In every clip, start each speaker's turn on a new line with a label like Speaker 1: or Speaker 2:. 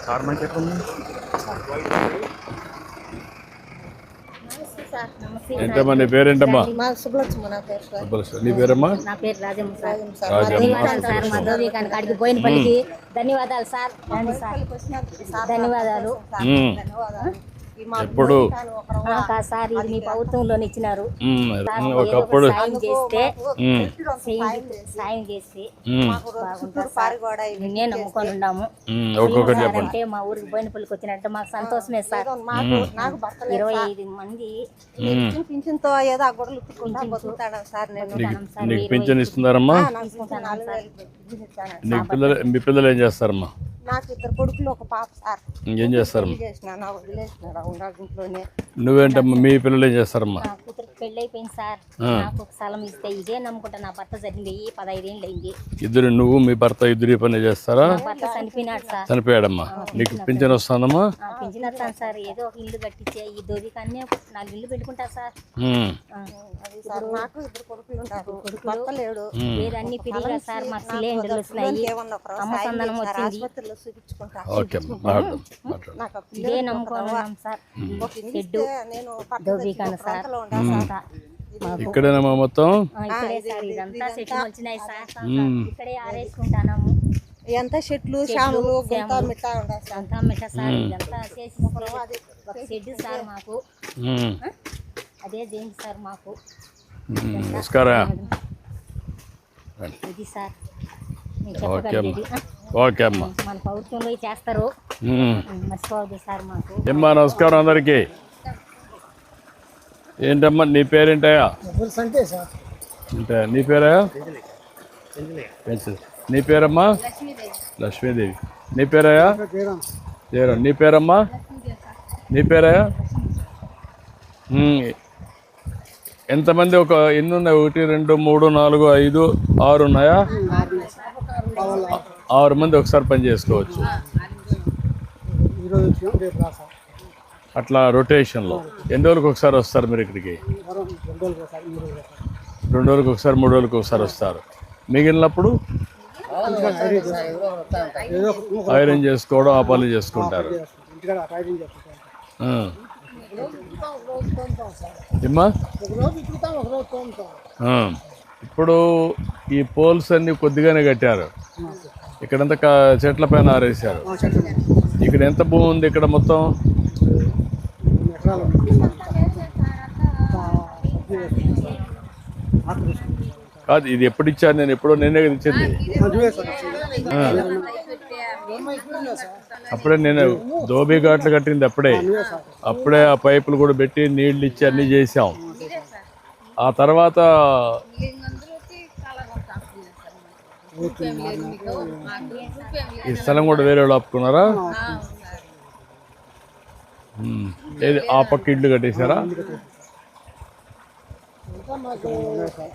Speaker 1: కార్మెంట్ ఎక్కడ ఉంది? ఏంటమ్మా నీ పేరేంటమ్మా? నీ పేరమ్మా?
Speaker 2: నా పేరు రాజమ్మ సార్. కాడికి పోయిన పనికి ధన్యవాదాలు సార్. ధన్యవాదాలు.
Speaker 1: ఎప్పుడు
Speaker 2: సార్ ఇది మీ ప్రభుత్వంలోనే ఇచ్చినారు.
Speaker 1: ఒకప్పుడు
Speaker 2: సాయం చేసి నిన్నే నమ్ముకొని ఉన్నాము. అంటే మా ఊరికి పోయిన పల్లికి వచ్చినట్టు మాకు సంతోషమే సార్. 25 మంది
Speaker 3: పింఛన్తో ఏదో ఆ గొడవలు సార్.
Speaker 1: నీకు పింఛన్ ఇస్తున్నారమ్మా? మీ పిల్లలు ఏం చేస్తారమ్మా?
Speaker 3: నాకు 2 కొడుకులు, ఒక పాప సార్.
Speaker 1: ఏం చేస్తారమ్మా?
Speaker 3: ఇంట్లోనే.
Speaker 1: నువ్వేంటమ్మా? మీ పిల్లలు ఏం చేస్తారమ్మా?
Speaker 2: కూతురు పెళ్ళి అయిపోయింది సార్. నాకు ఒక స్థలం ఇస్తే ఇదే నమ్ముకుంటా. నా భర్త చనిపోయి 15 ఏళ్ళు అయింది.
Speaker 1: ఇద్దరు, నువ్వు మీ భర్త ఇద్దరు పని చేస్తారా?
Speaker 2: భర్త చనిపోయినాడు సార్.
Speaker 1: చనిపోయాడమ్మా. నీకు పింఛన్ వస్తుందమ్మా?
Speaker 2: పింఛన్ వస్తాను సార్. ఏదో ఒక ఇల్లు కట్టించే ఈ దోబి కానీ 4 ఇల్లు పెట్టుకుంటా సార్.
Speaker 3: నాకు 2 కొడుకులు ఉంటారు. భర్త లేడు.
Speaker 2: ఏదన్నీ పెరిగా సార్. మాకు సిలిండర్లు వచ్చినాయి. అమ్మ సందనం వచ్చింది. ఇదే నమ్ముకున్నాం సార్. షెడ్డు దోబికాను సార్.
Speaker 1: ఇక్కడేనమ్మా మొత్తం?
Speaker 2: ఇక్కడే సార్. ఇదంతా చెట్లు వచ్చినాయి సార్. ఇక్కడే ఆరేసుకుంటాము.
Speaker 3: ఎంత చెట్లు, శాములు, మిఠా
Speaker 2: అంతా మిఠా సార్. ఇదంతా చేసి ఒక షెడ్ సార్ మాకు. అదే దేని సార్ మాకు.
Speaker 1: నమస్కారం.
Speaker 2: ఇది సార్
Speaker 1: ఓకే అమ్మా.
Speaker 2: మన ప్రభుత్వంలో చేస్తారు. మర్చిపోవద్దు సార్ మాకు.
Speaker 1: ఏమ్మా నమస్కారం అందరికి. ఏంటమ్మా నీ పేరేంటయా? అంటే నీ పేరా? నీ పేరమ్మా? లక్ష్మీదేవి. నీ పేరయ్యా? జయరాం. నీ పేరమ్మా? నీ పేరయ్యా? ఎంతమంది? ఒక ఎన్ని ఉన్నాయి? 1 2 3 4 5 6 ఉన్నాయా? 6 మంది ఒకసారి పని చేసుకోవచ్చు అట్లా రొటేషన్లో. ఎన్ని రోజులకు ఒకసారి వస్తారు మీరు ఇక్కడికి? 2 రోజులకు ఒకసారి, 3 రోజులకు ఒకసారి వస్తారు. మిగిలినప్పుడు ఐరన్ చేసుకోవడం, ఆ పనులు చేసుకుంటారు. ఇప్పుడు ఈ పోల్స్ అన్ని కొద్దిగానే కట్టారు. ఇక్కడంతా చెట్ల పైన ఆరేసారు. ఇక్కడ ఎంత భూమి ఉంది? ఇక్కడ మొత్తం కాదు. ఇది ఎప్పుడు ఇచ్చారు? నేను ఎప్పుడో నేనే కదా ఇచ్చింది. అప్పుడే నేను దోబీ ఘాట్లు కట్టింది. అప్పుడే ఆ పైపులు కూడా పెట్టి నీళ్లు ఇచ్చి అన్నీ చేసాం. ఆ తర్వాత ఈ స్థలం కూడా వేరే వాళ్ళు ఆపుకున్నారా? ఏది ఆ పక్క ఇల్లు కట్టేశారా?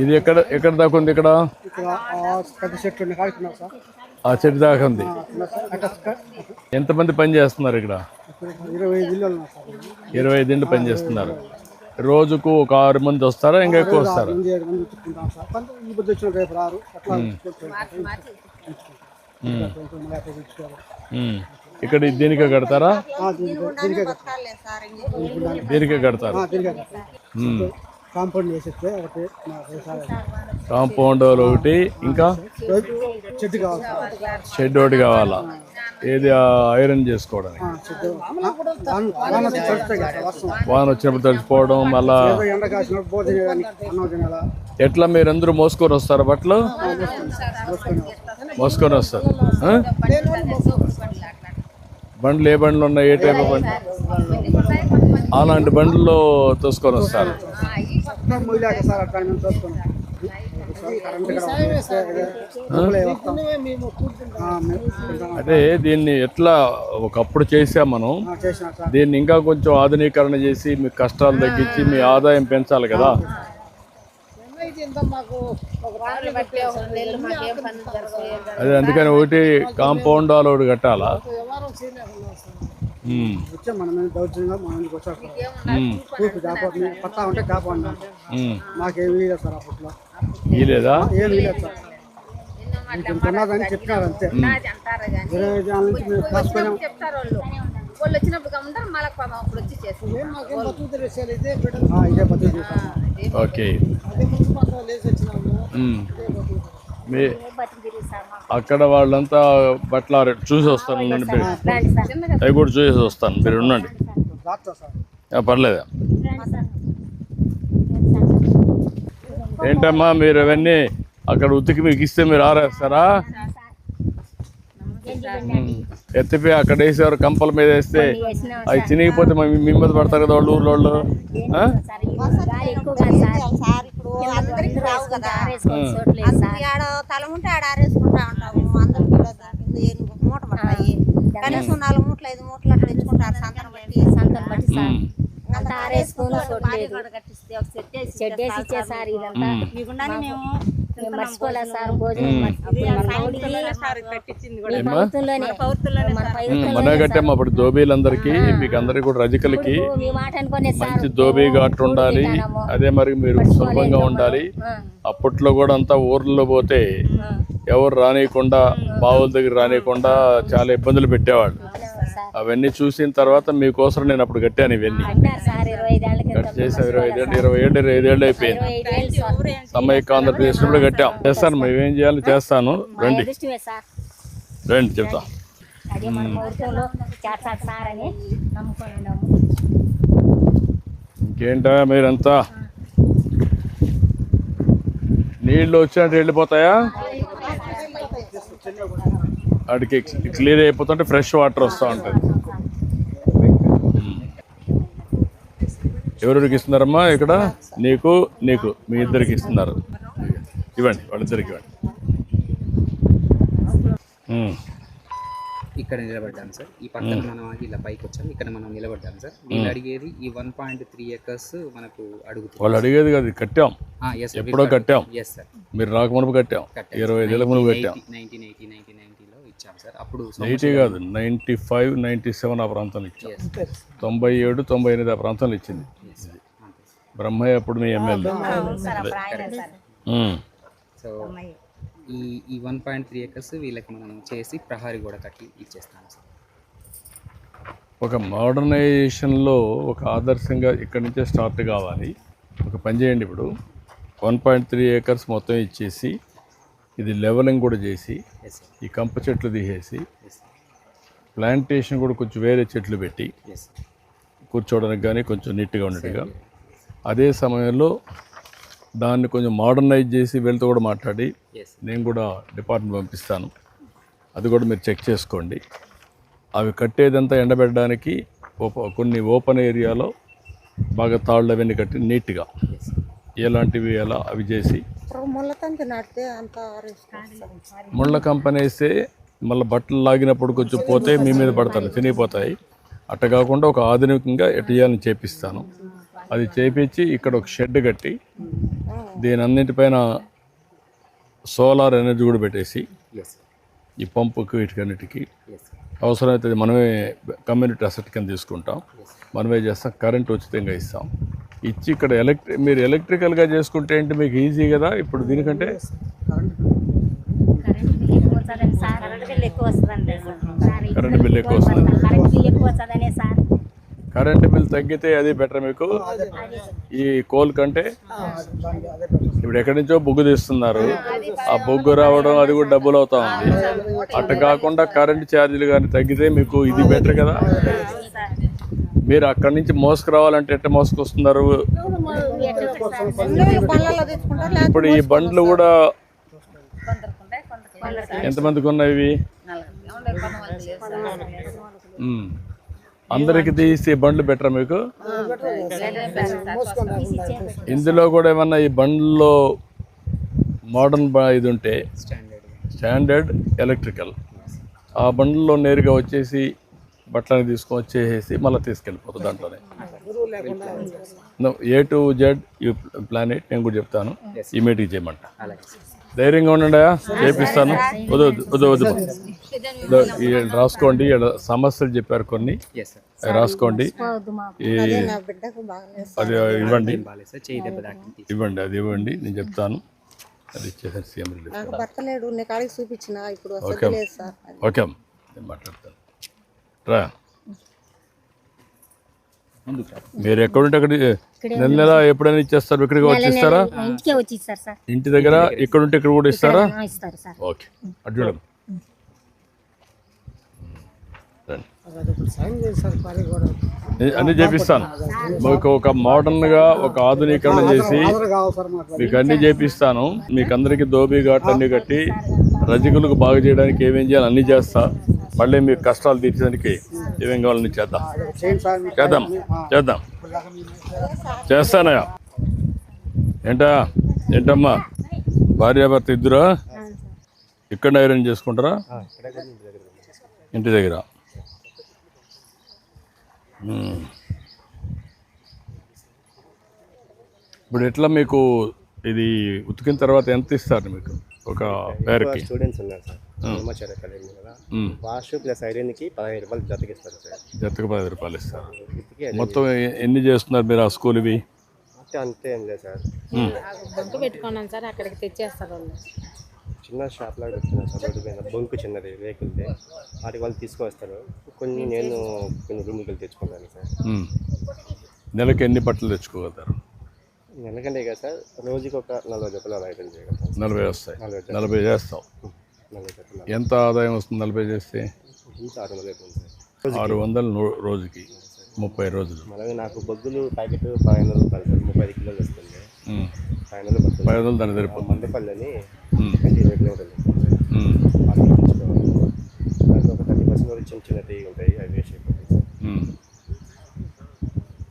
Speaker 1: ఇది ఎక్కడ దాకా ఉంది? ఇక్కడ ఆ చెట్టు దాకా ఉంది. ఎంతమంది పని చేస్తున్నారు ఇక్కడ? 25 ఇండ్లు పని చేస్తున్నారు. రోజుకు ఒక 6 మంది వస్తారా? ఇంకా ఎక్కువ వస్తారా? ఇక్కడ దీనికే కడతారా? దీనికే కడతారు. కాంపౌండ్ ఒకటి, ఇంకా షెడ్ ఒకటి కావాలా? ఏది ఐరన్ చేసుకోవడానికి? వాన వచ్చినప్పుడు తడిచిపోవడం. మళ్ళా ఎట్లా మీరందరూ మోసుకొని వస్తారా బట్టలు? మోసుకొని వస్తారు. బండ్లు ఏ బండ్లు ఉన్నాయి? ఏ టైప్ బండ్లు? అలాంటి బండ్లలో తోసుకొని వస్తారు. అదే దీన్ని ఎట్లా ఒకప్పుడు చేసాం మనం. దీన్ని ఇంకా కొంచెం ఆధునీకరణ చేసి మీ కష్టాలు తగ్గించి మీ ఆదాయం పెంచాలి కదా. అదే అందుకని ఒకటి కాంపౌండ్ హాల్ ఒకటి కట్టాలా?
Speaker 4: కొన్నదని చెప్పినారు అంతే. 25 ఏళ్ళ నుంచి మేము కాసుకున్నాం.
Speaker 5: చెప్తారు వాళ్ళు వచ్చినప్పుడు గమ్ముంటారు మళ్ళీ అప్పుడు వచ్చి చేస్తారు.
Speaker 4: ఇదే పద్ధతి
Speaker 1: ఓకే అక్కడ వాళ్ళంతా బట్టలు చూసి వస్తాను ఉండండి మీరు. అవి కూడా చూసేసి వస్తాను, మీరు ఉండండి. పర్లేదా? ఏంటమ్మా మీరు అవన్నీ అక్కడ ఉతికి మీకు ఇస్తే మీరు ఆరేస్తారా? ఎత్తిపోయి అక్కడ వేసేవారు కంపల మీద వేస్తే అవి తినకపోతే మీ మీద పడతారు కదా వాళ్ళు ఊర్లో వాళ్ళు.
Speaker 3: సార్ ఇప్పుడు అందరికి రావు కదా, అందుకు ఆడ తలం ఉంటే ఆడ ఆరేసుకుంటా ఉంటాము. అందరికి ఒక మూట పడతాయి, కనీసం 4 మూటలు 5 మూటలు అట్లా తెచ్చుకుంటారు సంతను బట్టి.
Speaker 2: మర్చిపోలేదు సార్ భోజనం
Speaker 1: మన కట్టాము అప్పుడు దోబీలందరికీ, మీకు అందరికి కూడా రజకులకి మంచి దోబీ ఘాట్ ఉండాలి. అదే మరి మీరు సులభంగా ఉండాలి. అప్పట్లో కూడా అంతా ఊర్లలో పోతే ఎవరు రానియకుండా, బావుల దగ్గర రానియకుండా చాలా ఇబ్బందులు పెట్టేవాళ్ళు. అవన్నీ చూసిన తర్వాత మీకోసం నేను అప్పుడు కట్టాను ఇవన్నీ. కట్ చేసి 25 ఏళ్ళు అయిపోయింది. సమైక్య ఆంధ్రప్రదేశ్ కూడా కట్టాం. చేస్తాను, మేమేం చేయాలో చేస్తాను. రండి రండి చెప్తా. ఇంకేంటా మీరంతా నీళ్ళు వచ్చినట్టు వెళ్ళిపోతాయా? వాడికి క్లియర్ అయిపోతుంటే ఫ్రెష్ వాటర్ వస్తూ ఉంటుంది. ఎవరికి ఇస్తున్నారమ్మా ఇక్కడ? నీకు నీకు మీ ఇద్దరికి ఇస్తున్నారు. ఇవ్వండి, వాళ్ళిద్దరికి ఇవ్వండి.
Speaker 6: ఇక్కడ నిలబడ్డాను సార్. ఈ పక్కన మనం ఇలా పైకి వచ్చాము, ఇక్కడ మనం నిలబడ్డాము సార్. వీళ్ళు అడిగేది ఈ 1.3 acres మనకు అడుగుతుంది.
Speaker 1: వాళ్ళు అడిగేది కాదు, కట్టాం ఎప్పుడో కట్టాం. మీరు రాకమునుపు కట్టాం, 25 ఏళ్ళ మునుపు కట్టాం.
Speaker 6: 1990లో ఇచ్చాం సార్. అప్పుడు
Speaker 1: 80 కాదు, 95, 97 ఆ ప్రాంతంలో ఇచ్చాం. 97, 98 ఆ ప్రాంతంలో ఇచ్చింది బ్రహ్మయ్య అప్పుడు మీ ఎమ్మెల్యే.
Speaker 6: సో ఈ 1.3 acres వీళ్ళకి మనం చేసి ప్రహారీ కూడా కట్టి ఇచ్చేస్తాం సార్.
Speaker 1: ఒక మోడర్నైజేషన్లో ఒక ఆదర్శంగా ఇక్కడి నుంచే స్టార్ట్ కావాలి. ఒక పని చేయండి, ఇప్పుడు 1.3 acres మొత్తం ఇచ్చేసి ఇది లెవెలింగ్ కూడా చేసి ఈ కంప చెట్లు తీసేసి ప్లాంటేషన్ కూడా కొంచెం వేరే చెట్లు పెట్టి కూర్చోవడానికి కానీ కొంచెం నీట్గా ఉన్నట్టుగా, అదే సమయంలో దాన్ని కొంచెం మోడర్నైజ్ చేసి వీళ్ళతో కూడా మాట్లాడి నేను కూడా డిపార్ట్మెంట్ పంపిస్తాను. అది కూడా మీరు చెక్ చేసుకోండి. అవి కట్టేదంతా ఎండబెట్టడానికి కొన్ని ఓపెన్ ఏరియాలో బాగా తాళ్ళు అవన్నీ కట్టి నీట్గా ఎలాంటివి ఎలా అవి చేసి ముళ్ళ కంపెనీ వేస్తే మళ్ళీ బట్టలు లాగినప్పుడు కొంచెం పోతే మీ మీద పడతారు, తినిగిపోతాయి. అట్ట కాకుండా ఒక ఆధునికంగా ఎటు చేయాలని చేపిస్తాను. అది చేపించి ఇక్కడ ఒక షెడ్ కట్టి దీని అన్నింటిపైన సోలార్ ఎనర్జీ కూడా పెట్టేసి ఈ పంపుకి వీటికన్నిటికీ అవసరమైతే మనమే కమ్యూనిటీ అసెట్ కింద తీసుకుంటాం, మనమే చేస్తాం. కరెంట్ ఉచితంగా ఇస్తాం. ఇచ్చి ఇక్కడ మీరు ఎలక్ట్రికల్గా చేసుకుంటే ఏంటి మీకు ఈజీ కదా. ఇప్పుడు దీనికంటే కరెంట్ బిల్ ఎక్కువ వస్తుంది. కరెంట్ బిల్ తగ్గితే అది బెటర్ మీకు ఈ కోల్ కంటే. ఇప్పుడు ఎక్కడి నుంచో బొగ్గు తీస్తున్నారు, ఆ బొగ్గు రావడం అది కూడా డబ్బులు అవుతా ఉంది. అట్ట కాకుండా కరెంట్ ఛార్జీలు కానీ తగ్గితే మీకు ఇది బెటర్ కదా. మీరు అక్కడి నుంచి మోసుకురావాలంటే ఎట్ట మోసుకొస్తున్నారు? ఇప్పుడు ఈ బండ్లు కూడా ఎంతమందికి ఉన్నాయి? అందరికి తీసి బండ్లు బెటర్ మీకు. ఇందులో కూడా ఏమన్నా ఈ బండ్లో మోడర్న్ ఇది ఉంటే స్టాండర్డ్ ఎలక్ట్రికల్, ఆ బండ్లో నేరుగా వచ్చేసి బట్టలని తీసుకొని వచ్చేసి మళ్ళీ తీసుకెళ్ళిపోతుంది. దాంట్లోనే A to Z you plan it. నేను కూడా చెప్తాను, ఇమీడియట్గా చేయమంట. ధైర్యంగా ఉండండి, చేపిస్తాను. వద్దు రాసుకోండి. సమస్యలు చెప్పారు కొన్ని, రాసుకోండి. అది ఇవ్వండి, అది ఇవ్వండి, నేను చెప్తాను. అది ఇచ్చేసాను సీఎం రిలీఫ్.
Speaker 3: నాకు భర్త లేడు, నీ కాడికి చూపించిన ఇప్పుడు
Speaker 1: ఓకే
Speaker 3: వసతి లేదు సార్.
Speaker 1: ఓకే అమ్మ, నేను మాట్లాడతాను. రా, మీరు ఎక్కడుంటే అక్కడ నెల నెల ఎప్పుడైనా ఇచ్చేస్తారు, ఇక్కడికి వచ్చి ఇస్తారా?
Speaker 2: ఇంటికే వచ్చి ఇస్తారు సార్.
Speaker 1: ఇంటి దగ్గర ఇక్కడుంటే ఇక్కడ కూడా ఇస్తారా?
Speaker 2: ఇస్తారు సార్.
Speaker 1: ఓకే, అటు చూడమ్మ. రండి,
Speaker 4: సాయం చేసి సార్ పని కూడా
Speaker 1: అన్నీ చేపిస్తాను. మీకు ఒక మోడర్న్గా ఒక ఆధునీకరణ చేసి
Speaker 4: కావాలి సార్ మాకు.
Speaker 1: మీకు అన్నీ చేపిస్తాను. మీకు అందరికీ దోబీ ఘాట్లు అన్నీ కట్టి రజకులకు బాగు చేయడానికి ఏమేం చేయాలి అన్నీ చేస్తా. మళ్ళీ మీకు కష్టాలు తీర్చడానికి ఏమేం కావాలని చేద్దాం.
Speaker 4: చేయండి సార్ మీకు.
Speaker 1: చేద్దాం చేద్దాం చేస్తానయ్యా. ఏంటమ్మా భార్యాభర్త ఇద్దరా ఇక్కడ ఐరన్ చేసుకుంటారా? ఇంటి దగ్గర. ఇప్పుడు ఎట్లా మీకు ఇది ఉతికిన తర్వాత ఎంత ఇస్తారు మీకు ఒక పేరుకి?
Speaker 7: స్టూడెంట్స్ ఉన్నారు సార్ బ్రహ్మచారి అకాడమీ కదా, వాష్ ప్లస్ ఐరన్కి 15 రూపాయలు జతకిస్తారు సార్.
Speaker 1: జతకు 10 రూపాయలు ఇస్తారు.
Speaker 7: ఇప్పటికీ
Speaker 1: మొత్తం ఎన్ని చేస్తున్నారు మీరు ఆ స్కూల్ ఇవి?
Speaker 7: అంతే ఏం లేదు సార్,
Speaker 5: బంకు పెట్టుకున్నాను సార్, అక్కడికి తెచ్చేస్తారు వాళ్ళు.
Speaker 7: చిన్న షాప్ లాగా పెట్టుకున్నాను సార్. రోడ్డు పైన బొంకు చిన్నది వెహికల్ది, వాటికి వాళ్ళు తీసుకొస్తారు. కొన్ని కొన్ని రూములకి వెళ్ళి తెచ్చుకుంటాను సార్.
Speaker 1: నెలకి ఎన్ని బట్టలు తెచ్చుకోగలుగుతారు?
Speaker 7: నెలకంటే కదా సార్, రోజుకి ఒక 40 జతలు అలా ఐటమ్ చేయగలుగుతాం.
Speaker 1: 40 వస్తాయి. 40 చేస్తాం.
Speaker 7: 40 జతలు
Speaker 1: ఎంత ఆదాయం వస్తుంది 40 చేస్తే?
Speaker 7: 600 అవుతుంది సార్.
Speaker 1: 600 రోజుకి 30 రోజులు.
Speaker 7: అలాగే నాకు బొగ్గులు ప్యాకెట్ 500 రూపాయలు సార్, 35 కిలోలు వస్తుంది. 500 బొగ్గులు
Speaker 1: 500 దాన్ని సరిపోతుంది.
Speaker 7: మండపల్లని 20 కిలోమీటర్లు వస్తుంది. దాంట్లో ఒక 30% వరకు చిన్న చిన్న టీ ఉంటాయి, అవి వేస్ట్ అయిపోతాయి సార్.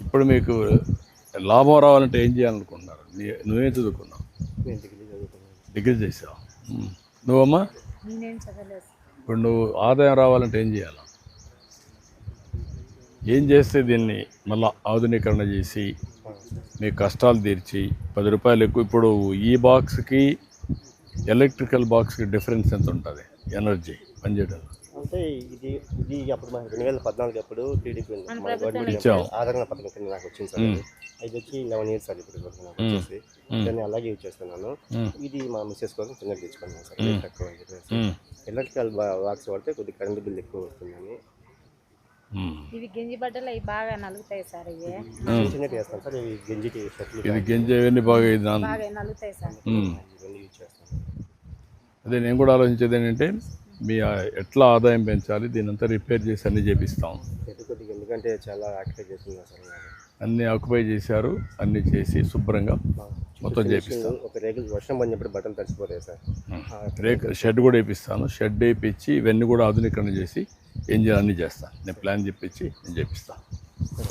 Speaker 1: ఇప్పుడు మీకు లాభం రావాలంటే ఏం చేయాలనుకుంటున్నారు? నువ్వేం చదువుకున్నావు?
Speaker 7: నేను డిగ్రీ చదువుకున్నాను.
Speaker 1: డిగ్రీ చేసావు. నువ్వమ్మా?
Speaker 2: నేనేం చదవలేదు.
Speaker 1: ఇప్పుడు నువ్వు ఆదాయం రావాలంటే ఏం చేయాలి? ఏం చేస్తే దీన్ని మళ్ళీ ఆధునీకరణ చేసి మీ కష్టాలు తీర్చి 10 రూపాయలు ఎక్కువ. ఇప్పుడు ఈ బాక్స్కి ఎలక్ట్రికల్ బాక్స్కి డిఫరెన్స్ ఎంత ఉంటుంది ఎనర్జీ పనిచేయడం?
Speaker 7: అంటే ఇది అప్పుడు మా 2014 అప్పుడు టీడీపీ మన గవర్నమెంట్
Speaker 1: ఇచ్చాం.
Speaker 7: ఆదరణ పథకం కింద నాకు వచ్చింది సార్. అది వచ్చి 11 years సార్ ఇప్పుడు నాకు వచ్చేసి. దాన్ని అలాగే యూజ్ చేస్తున్నాను. ఇది మా మిస్సెస్ కోసం చిన్నది తెచ్చుకున్నాను సార్, తక్కువ అని చెప్పేసి. ఎలక్ట్రికల్ బాక్స్ వాడితే కొద్దిగా కరెంట్ బిల్ ఎక్కువ వస్తుందని.
Speaker 5: ఇవి గింజి బట్టలు అవి బాగా నలుగుతాయి సార్. ఇవి
Speaker 7: చిన్నది వేస్తాను సార్. ఇవి గంజికి షర్ట్లు
Speaker 1: ఇది గంజి అవన్నీ బాగా ఇది
Speaker 5: బాగా నలుగుతాయి సార్.
Speaker 7: ఇవన్నీ యూజ్ చేస్తాను.
Speaker 1: అదే నేను కూడా ఆలోచించేది ఏంటంటే మీ ఎట్లా ఆదాయం పెంచాలి, దీని అంతా రిపేర్ చేసి అన్నీ చేపిస్తాం.
Speaker 7: కొద్దిగా ఎందుకంటే చాలా యాక్టివ్ చేస్తున్నా సార్.
Speaker 1: అన్నీ ఆక్యుపై చేశారు, అన్నీ చేసి శుభ్రంగా మొత్తం చేపిస్తాను.
Speaker 7: ఒక రేకులు వర్షం పడినప్పుడు బట్టలు తడిసిపోతాయి సార్.
Speaker 1: షెడ్ కూడా వేయిస్తాను. షెడ్ వేయించి ఇవన్నీ కూడా ఆధునీకరణ చేసి ఏం చేయాలి అన్నీ చేస్తాను. నేను ప్లాన్ చెప్పించి నేను చేపిస్తాను.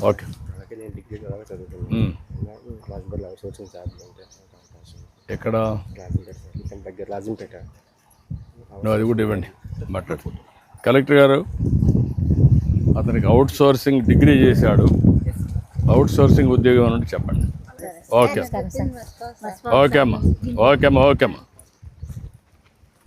Speaker 1: ఓకే.
Speaker 7: అలాగే నేను డిగ్రీ అలాగే చదువుతున్నాను. రాజంపేట సోచింగ్ ఛార్జ్ ఉంటే
Speaker 1: ఎక్కడ?
Speaker 7: రాజంపేట సార్, ఇక్కడ దగ్గర రాజంపేట.
Speaker 1: నువ్వు అది కూడా ఇవ్వండి, మాట్లాడు. కలెక్టర్ గారు అతనికి అవుట్ సోర్సింగ్ డిగ్రీ చేశాడు, అవుట్ సోర్సింగ్ ఉద్యోగం అని చెప్పండి. ఓకే ఓకే అమ్మా, ఓకే అమ్మా, ఓకే అమ్మా.